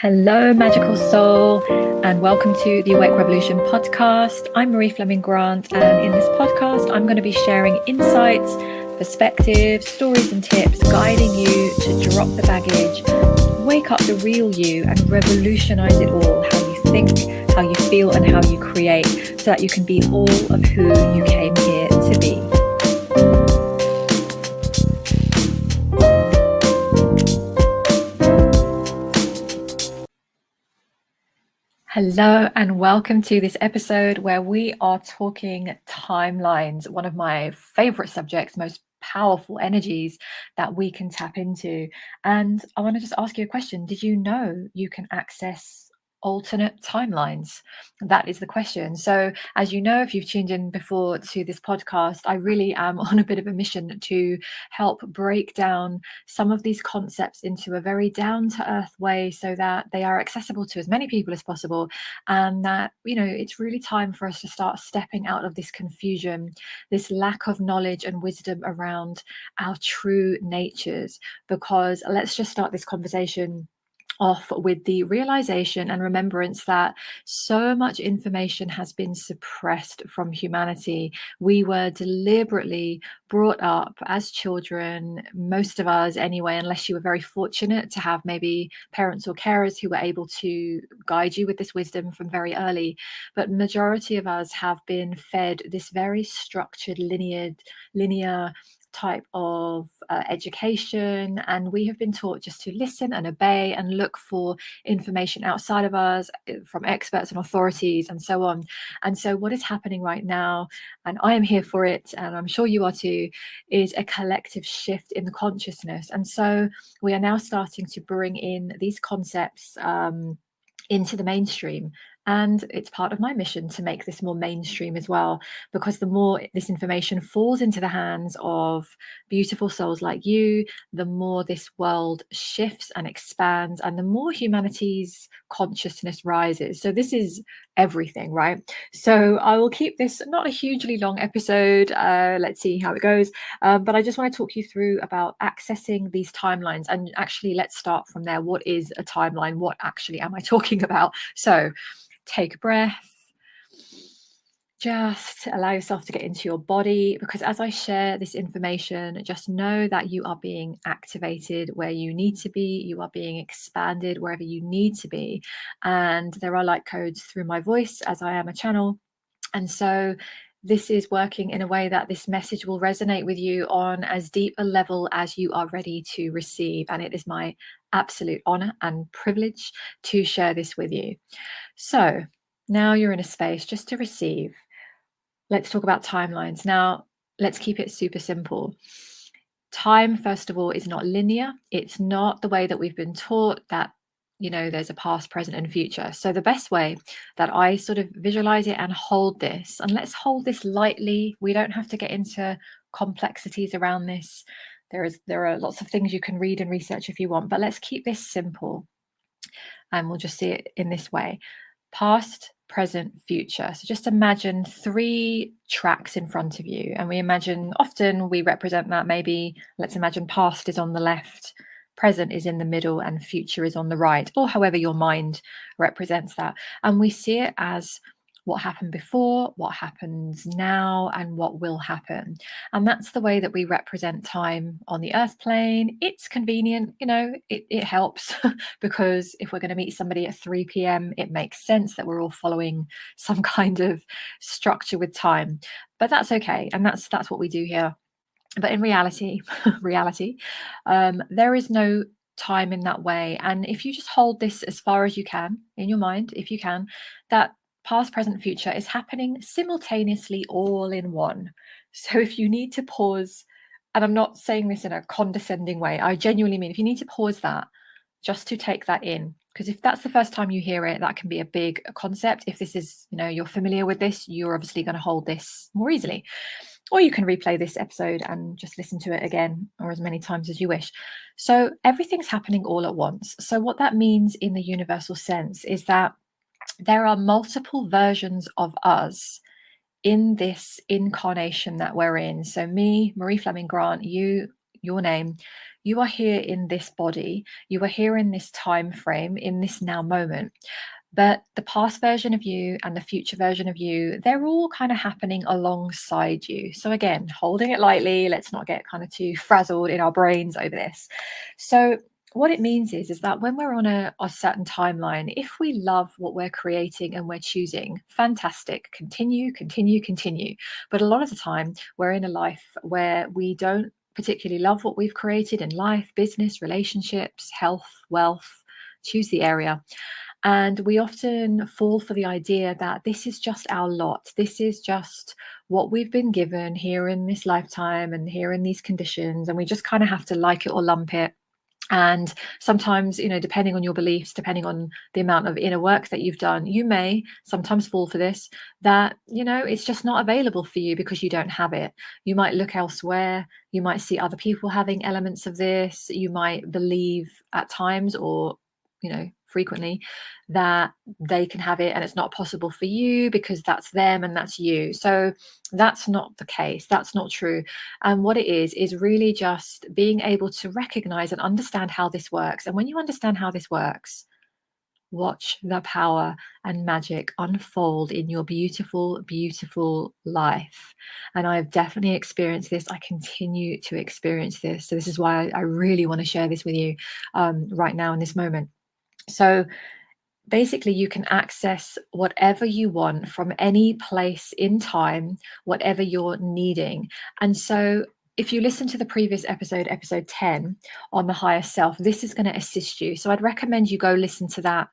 Hello, magical soul, and welcome to the Awake Revolution podcast. I'm Marie Fleming Grant, and in this podcast, I'm going to be sharing insights, perspectives, stories, and tips, guiding you to drop the baggage, wake up the real you, and revolutionize it all: how you think, how you feel, and how you create, so that you can be all of who you came here to be. Hello and welcome to this episode where we are talking timelines, one of my favorite subjects, most powerful energies that we can tap into. And I want to just ask you a question. Did you know you can access alternate timelines? That is the question. So, as you know, if you've tuned in before to this podcast, I really am on a bit of a mission to help break down some of these concepts into a very down-to-earth way so that they are accessible to as many people as possible, and that, it's really time for us to start stepping out of this confusion, this lack of knowledge and wisdom around our true natures. Because let's just start this conversation off with the realization and remembrance that so much information has been suppressed from humanity. We were deliberately brought up as children, most of us anyway, unless you were very fortunate to have maybe parents or carers who were able to guide you with this wisdom from very early. But majority of us have been fed this very structured, linear type of education, and we have been taught just to listen and obey and look for information outside of us from experts and authorities and so on. And so what is happening right now, and I am here for it, and I'm sure you are too, is a collective shift in the consciousness. And so we are now starting to bring in these concepts into the mainstream. And it's part of my mission to make this more mainstream as well, because the more this information falls into the hands of beautiful souls like you, the more this world shifts and expands, and the more humanity's consciousness rises. So this is everything, right? So I will keep this not a hugely long episode. Let's see how it goes. But I just want to talk you through about accessing these timelines. And actually, let's start from there. What is a timeline? What actually am I talking about? So take a breath. Just allow yourself to get into your body, because as I share this information, just know that you are being activated where you need to be. You are being expanded wherever you need to be. And there are light codes through my voice, as I am a channel. And so this is working in a way that this message will resonate with you on as deep a level as you are ready to receive. And it is my absolute honor and privilege to share this with you. So now you're in a space just to receive. Let's talk about timelines. Now, let's keep it super simple. Time, first of all, is not linear. It's not the way that we've been taught that, there's a past, present, and future. So the best way that I sort of visualize it and hold this, and let's hold this lightly. We don't have to get into complexities around this. There are lots of things you can read and research if you want, but let's keep this simple. And we'll just see it in this way: past, present, future. So just imagine 3 tracks in front of you. And often we represent that, maybe let's imagine past is on the left, present is in the middle, and future is on the right, or however your mind represents that. And we see it as what happened before, what happens now, and what will happen. And that's the way that we represent time on the earth plane. It's convenient, it helps because if we're going to meet somebody at 3 p.m, it makes sense that we're all following some kind of structure with time. But that's okay. And that's what we do here. But in reality, there is no time in that way. And if you just hold this as far as you can in your mind, if you can, that past, present, future is happening simultaneously, all in one. So if you need to pause, and I'm not saying this in a condescending way, I genuinely mean if you need to pause that just to take that in, because if that's the first time you hear it, that can be a big concept. If this is, you're familiar with this, you're obviously going to hold this more easily. Or you can replay this episode and just listen to it again, or as many times as you wish. So everything's happening all at once. So what that means in the universal sense is that there are multiple versions of us in this incarnation that we're in. So me, Marie Fleming Grant, you, your name, You are here in this body, you are here in this time frame, in this now moment. But the past version of you and the future version of you, they're all kind of happening alongside you. So, again, holding it lightly, let's not get kind of too frazzled in our brains over this. So, what it means is that when we're on a certain timeline, if we love what we're creating and we're choosing, fantastic, continue, continue, continue. But a lot of the time, we're in a life where we don't particularly love what we've created in life, business, relationships, health, wealth, choose the area. And we often fall for the idea that this is just our lot. This is just what we've been given here in this lifetime and here in these conditions. And we just kind of have to like it or lump it. And sometimes, depending on your beliefs, depending on the amount of inner work that you've done, you may sometimes fall for this, that, it's just not available for you because you don't have it. You might look elsewhere. You might see other people having elements of this. You might believe at times or frequently that they can have it and it's not possible for you because that's them and that's you. So that's not the case. That's not true. And what it is really just being able to recognize and understand how this works. And when you understand how this works, watch the power and magic unfold in your beautiful, beautiful life. And I've definitely experienced this. I continue to experience this. So this is why I really want to share this with you right now in this moment. So basically, you can access whatever you want from any place in time, whatever you're needing. And so if you listen to the previous episode, episode 10 on the higher self, this is going to assist you. So I'd recommend you go listen to that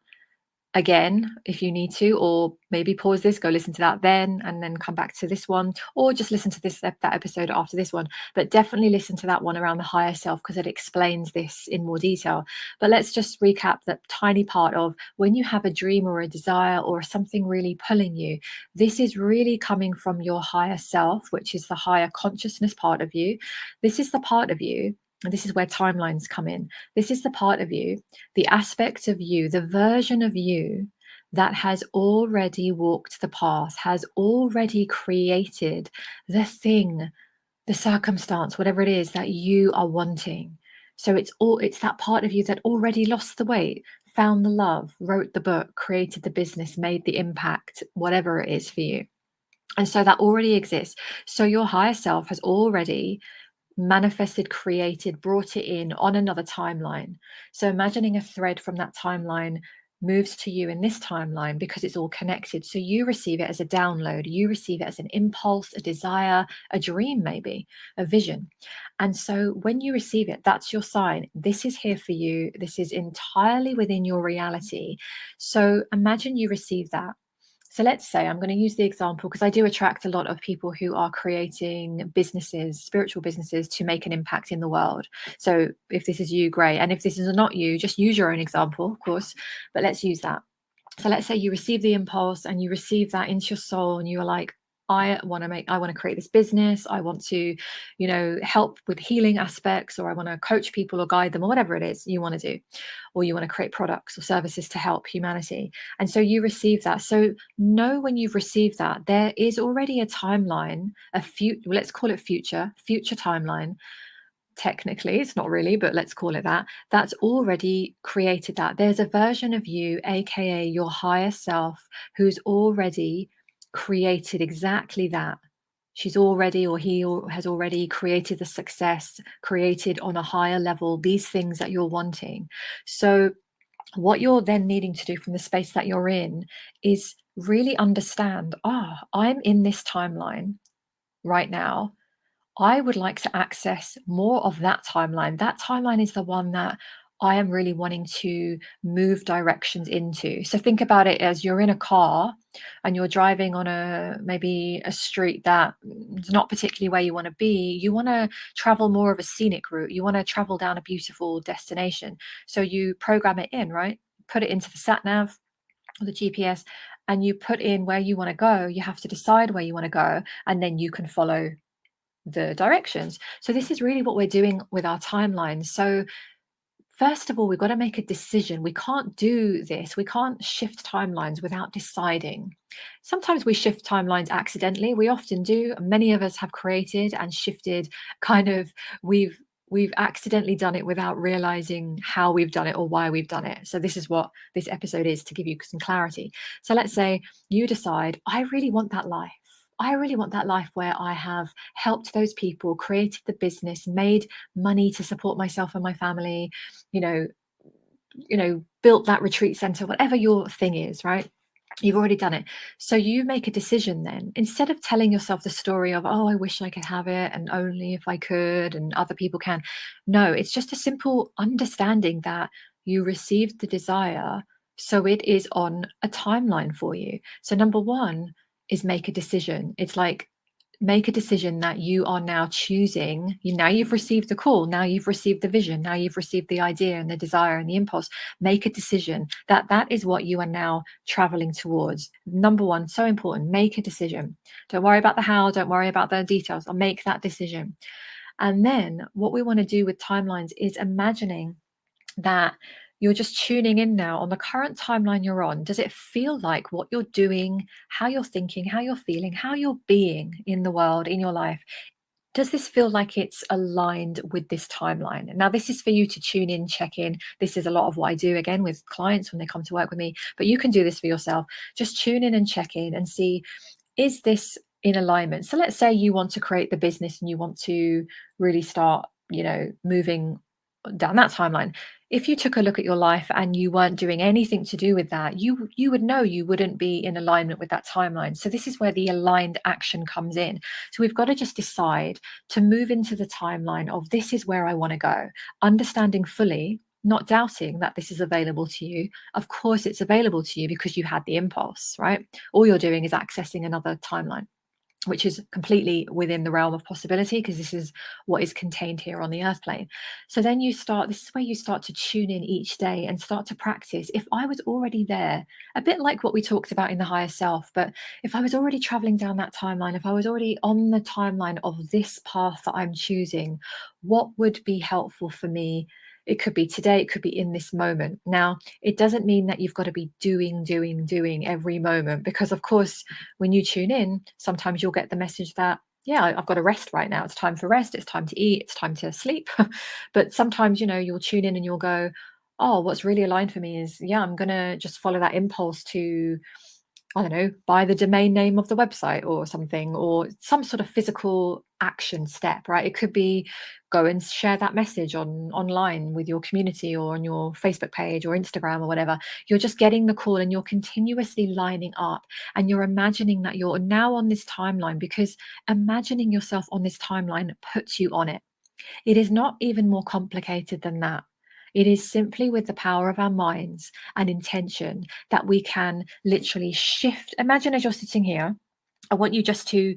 again if you need to, or maybe pause this, go listen to that then, and then come back to this one, or just listen to that episode after this one. But definitely listen to that one around the higher self because it explains this in more detail. But let's just recap that tiny part of when you have a dream or a desire or something really pulling you, this is really coming from your higher self, which is the higher consciousness part of you. This is the part of you, and this is where timelines come in. This is the part of you, the aspect of you, the version of you that has already walked the path, has already created the thing, the circumstance, whatever it is that you are wanting. So it's that part of you that already lost the weight, found the love, wrote the book, created the business, made the impact, whatever it is for you. And so that already exists. So your higher self has already manifested, created, brought it in on another timeline. So imagining a thread from that timeline moves to you in this timeline because it's all connected. So you receive it as a download, you receive it as an impulse, a desire, a dream, maybe a vision. And so when you receive it, that's your sign. This is here for you. This is entirely within your reality. So imagine you receive that. So let's say I'm going to use the example because I do attract a lot of people who are creating businesses, spiritual businesses to make an impact in the world. So if this is you, great. And if this is not you, just use your own example, of course, but let's use that. So let's say you receive the impulse and you receive that into your soul and you are like, I want to create this business. I want to, help with healing aspects, or I want to coach people or guide them, or whatever it is you want to do, or you want to create products or services to help humanity. And so you receive that. So know when you've received that, there is already a timeline, let's call it future timeline. Technically, it's not really, but let's call it that. That's already created that. There's a version of you, aka your higher self, who's already created exactly that. She's already, or he has already created the success, created on a higher level these things that you're wanting. So what you're then needing to do from the space that you're in is really understand, I'm in this timeline right now. I would like to access more of that timeline. That timeline is the one that I am really wanting to move directions into. So think about it as you're in a car and you're driving on maybe a street that is not particularly where you want to be. You want to travel more of a scenic route. You want to travel down a beautiful destination. So you program it in, right? Put it into the sat nav or the GPS, and you put in where you want to go. You have to decide where you want to go, and then you can follow the directions. So this is really what we're doing with our timelines. So first of all, we've got to make a decision. We can't do this. We can't shift timelines without deciding. Sometimes we shift timelines accidentally. We often do. Many of us have created and shifted we've we've accidentally done it without realizing how we've done it or why we've done it. So this is what this episode is, to give you some clarity. So let's say you decide, I really want that life. I really want that life where I have helped those people, created the business, made money to support myself and my family, you know, built that retreat center, whatever your thing is, right? You've already done it. So you make a decision then. Instead of telling yourself the story of, oh, I wish I could have it and only if I could and other people can. No, it's just a simple understanding that you received the desire. So it is on a timeline for you. So number one is make a decision. It's like, make a decision that you are now choosing. Now you've received the call, now you've received the vision, now you've received the idea and the desire and the impulse. Make a decision that that is what you are now traveling towards. Number one, so important, make a decision. Don't worry about the how, don't worry about the details. I'll make that decision. And then what we want to do with timelines is imagining that you're just tuning in now on the current timeline you're on. Does it feel like what you're doing, how you're thinking, how you're feeling, how you're being in the world, in your life? Does this feel like it's aligned with this timeline? Now, this is for you to tune in, check in. This is a lot of what I do again with clients when they come to work with me, but you can do this for yourself. Just tune in and check in and see, is this in alignment? So let's say you want to create the business and you want to really start, moving down that timeline. If you took a look at your life and you weren't doing anything to do with that, you would know you wouldn't be in alignment with that timeline. So this is where the aligned action comes in. So we've got to just decide to move into the timeline of, this is where I want to go, understanding fully, not doubting that this is available to you. Of course it's available to you because you had the impulse, right? All you're doing is accessing another timeline, which is completely within the realm of possibility, because this is what is contained here on the earth plane. So then this is where you start to tune in each day and start to practice. If I was already there, a bit like what we talked about in the higher self, but if I was already traveling down that timeline, if I was already on the timeline of this path that I'm choosing, what would be helpful for me? It could be today, it could be in this moment. Now, it doesn't mean that you've got to be doing every moment, because of course, when you tune in, sometimes you'll get the message that, yeah, I've got to rest right now. It's time for rest. It's time to eat. It's time to sleep. But sometimes, you'll tune in and you'll go, oh, what's really aligned for me is, yeah, I'm going to just follow that impulse to, I don't know, buy the domain name of the website or something, or some sort of physical action step, right? It could be go and share that message online with your community or on your Facebook page or Instagram or whatever. You're just getting the call and you're continuously lining up, and you're imagining that you're now on this timeline, because imagining yourself on this timeline puts you on it. It is not even more complicated than that. It is simply with the power of our minds and intention that we can literally shift. Imagine as you're sitting here, I want you just to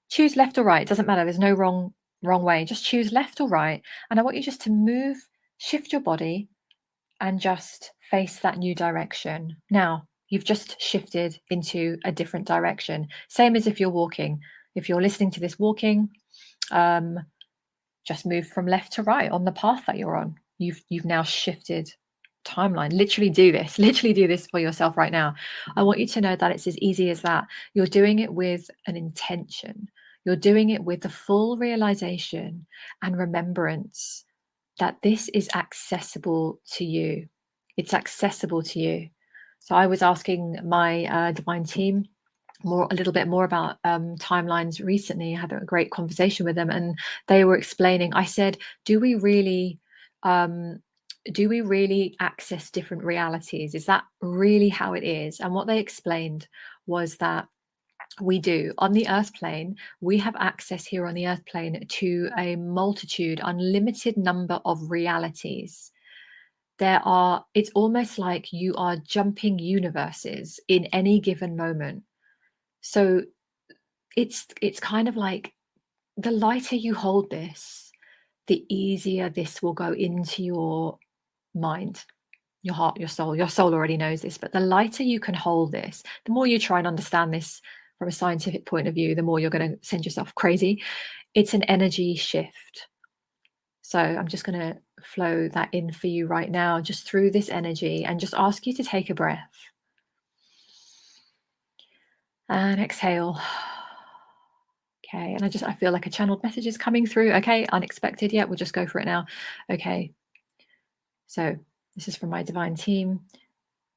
choose left or right. It doesn't matter. There's no wrong way. Just choose left or right. And I want you just to shift your body and just face that new direction. Now, you've just shifted into a different direction. Same as if you're walking. If you're listening to this walking, just move from left to right on the path that you're on. You've now shifted timeline. Literally do this for yourself right now. I want you to know that it's as easy as that. You're doing it with an intention. You're doing it with the full realization and remembrance that this is accessible to you. It's accessible to you. So I was asking my divine team a little bit more about timelines recently. I had a great conversation with them, and they were explaining. I said, do we really access different realities? Is that really how it is? And what they explained was that we do. On the earth plane, we have access here on the earth plane to a multitude, unlimited number of realities. It's almost like you are jumping universes in any given moment. So it's kind of like, the lighter you hold this, the easier this will go into your mind, your heart, your soul. Your soul already knows this, but the lighter you can hold this, the more you try and understand this from a scientific point of view, the more you're going to send yourself crazy. It's an energy shift. So I'm just going to flow that in for you right now, just through this energy, and just ask you to take a breath. And exhale. Okay, and I feel like a channeled message is coming through. Okay, unexpected. Yeah, we'll just go for it now. Okay, so this is from my divine team.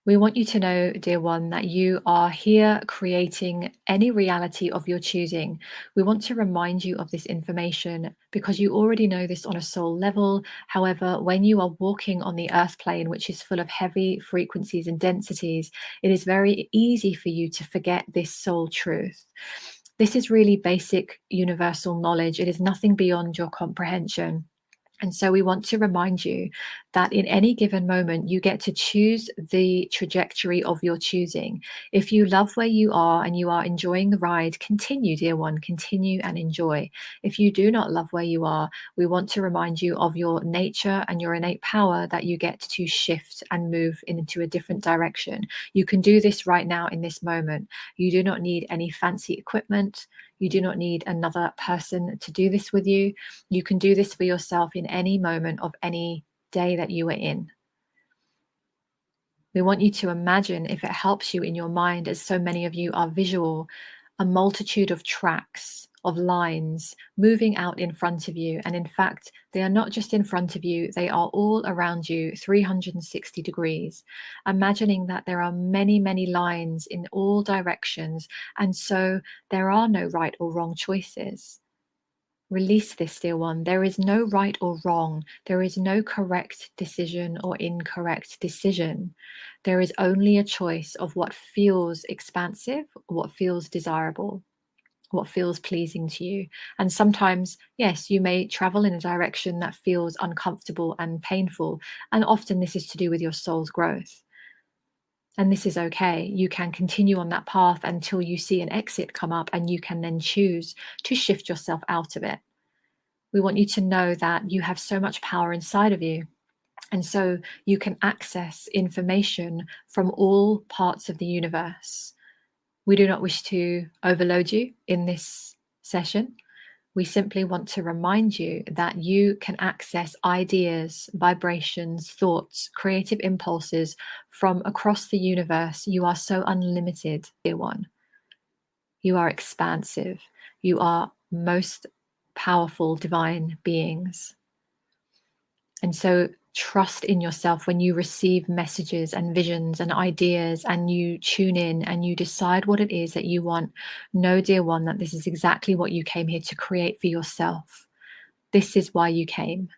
We want you to know, dear one, that you are here creating any reality of your choosing. We want to remind you of this information because you already know this on a soul level. However, when you are walking on the earth plane, which is full of heavy frequencies and densities, it is very easy for you to forget this soul truth. This is really basic universal knowledge. It is nothing beyond your comprehension. And so we want to remind you that in any given moment, you get to choose the trajectory of your choosing. If you love where you are and you are enjoying the ride, continue, dear one, continue and enjoy. If you do not love where you are, we want to remind you of your nature and your innate power that you get to shift and move into a different direction. You can do this right now in this moment. You do not need any fancy equipment. You do not need another person to do this with you. You can do this for yourself in any moment of any day that you are in. We want you to imagine, if it helps you in your mind, as so many of you are visual, a multitude of tracks, of lines moving out in front of you. And in fact, they are not just in front of you, they are all around you, 360 degrees. Imagining that there are many, many lines in all directions. And so there are no right or wrong choices. Release this, dear one. There is no right or wrong. There is no correct decision or incorrect decision. There is only a choice of what feels expansive, what feels desirable, what feels pleasing to you. And sometimes, yes, you may travel in a direction that feels uncomfortable and painful. And often this is to do with your soul's growth. And this is okay. You can continue on that path until you see an exit come up, and you can then choose to shift yourself out of it. We want you to know that you have so much power inside of you. And so you can access information from all parts of the universe. We do not wish to overload you in this session. We simply want to remind you that you can access ideas, vibrations, thoughts, creative impulses from across the universe. You are so unlimited, dear one. You are expansive. You are most powerful divine beings. And so trust in yourself when you receive messages and visions and ideas, and you tune in and you decide what it is that you want. Know, dear one, that this is exactly what you came here to create for yourself. This is why you came.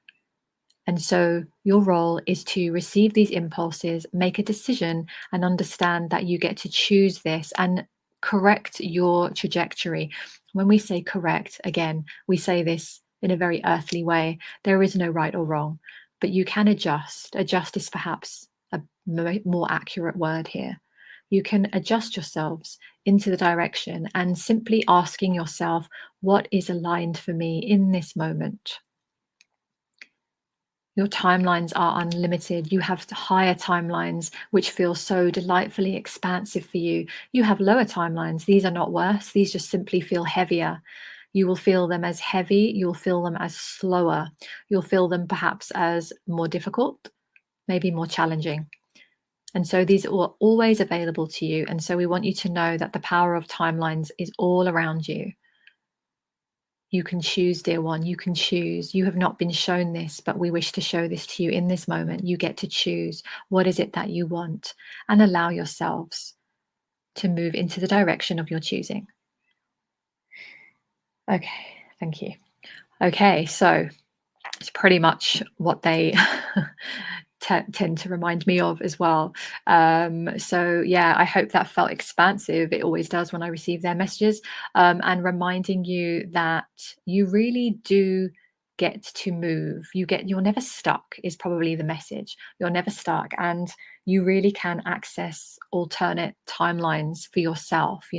And so your role is to receive these impulses, make a decision, and understand that you get to choose this and correct your trajectory. When we say correct, again, we say this in a very earthly way. There is no right or wrong, but you can adjust. Adjust is perhaps a more accurate word here. You can adjust yourselves into the direction and simply asking yourself, what is aligned for me in this moment? Your timelines are unlimited. You have higher timelines, which feel so delightfully expansive for you. You have lower timelines. These are not worse. These just simply feel heavier. You will feel them as heavy. You'll feel them as slower. You'll feel them perhaps as more difficult, maybe more challenging. And so these are always available to you. And so we want you to know that the power of timelines is all around you. You can choose, dear one. You can choose. You have not been shown this, but we wish to show this to you in this moment. You get to choose what is it that you want, and allow yourselves to move into the direction of your choosing. Okay, thank you. Okay, so it's pretty much what they tend to remind me of as well. So yeah, I hope that felt expansive. It always does when I receive their messages, and reminding you that you really do get to move. You're never stuck is probably the message. You're never stuck, and you really can access alternate timelines for yourself,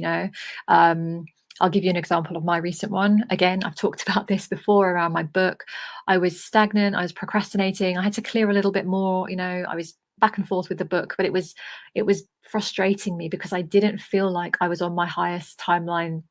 I'll give you an example of my recent one. Again, I've talked about this before around my book. I was stagnant. I was procrastinating. I had to clear a little bit more. I was back and forth with the book, but it was frustrating me because I didn't feel like I was on my highest timeline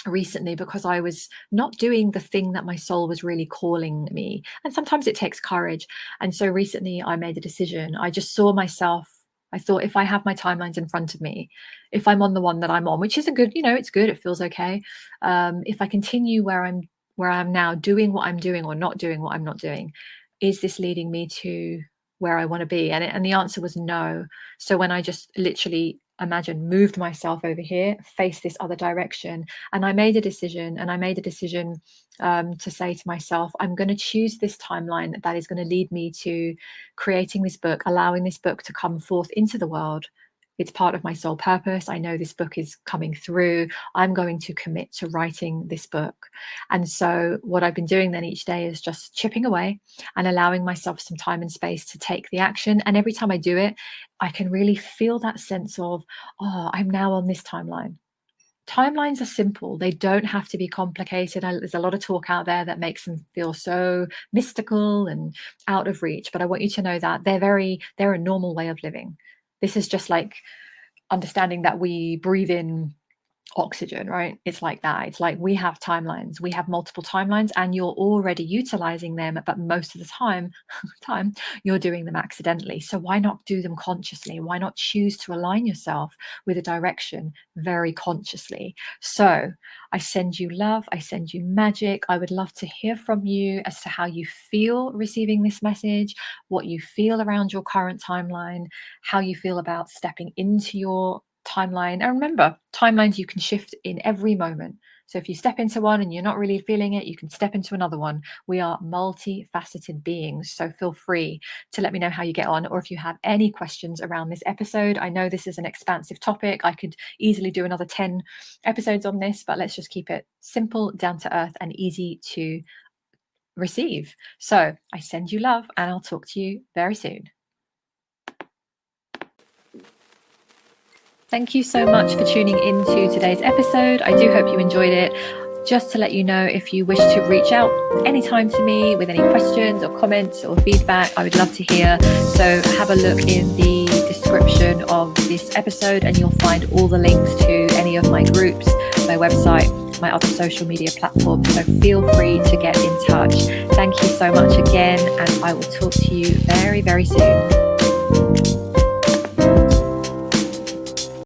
recently, because I was not doing the thing that my soul was really calling me. And sometimes it takes courage. And so recently I made a decision. I just saw myself I thought, if I have my timelines in front of me, if I'm on the one that I'm on, which is a good, it's good, it feels okay. If I continue where I'm now, doing what I'm doing or not doing what I'm not doing, is this leading me to where I want to be? And the answer was no. So when I just literally moved myself over here, faced this other direction, and I made a decision, to say to myself, I'm going to choose this timeline that is going to lead me to creating this book, allowing this book to come forth into the world. It's part of my soul purpose. I know this book is coming through. I'm going to commit to writing this book. And so what I've been doing then each day is just chipping away and allowing myself some time and space to take the action. And every time I do it, I can really feel that sense of, oh, I'm now on this timeline. Timelines are simple. They don't have to be complicated. There's a lot of talk out there that makes them feel so mystical and out of reach. But I want you to know that they're a normal way of living. This is just like understanding that we breathe in oxygen, right? It's like that. It's like we have timelines. We have multiple timelines, and you're already utilizing them, but most of the time you're doing them accidentally. So why not do them consciously? Why not choose to align yourself with a direction very consciously? So I send you love. I send you magic. I would love to hear from you as to how you feel receiving this message, what you feel around your current timeline, how you feel about stepping into your timeline. And remember, timelines you can shift in every moment. So if you step into one and you're not really feeling it, you can step into another one. We are multifaceted beings. So feel free to let me know how you get on, or if you have any questions around this episode. I know this is an expansive topic. I could easily do another 10 episodes on this, but let's just keep it simple, down to earth, and easy to receive. So I send you love, and I'll talk to you very soon. Thank you so much for tuning into today's episode. I do hope you enjoyed it. Just to let you know, if you wish to reach out anytime to me with any questions or comments or feedback, I would love to hear. So have a look in the description of this episode and you'll find all the links to any of my groups, my website, my other social media platforms. So feel free to get in touch. Thank you so much again, and I will talk to you very, very soon.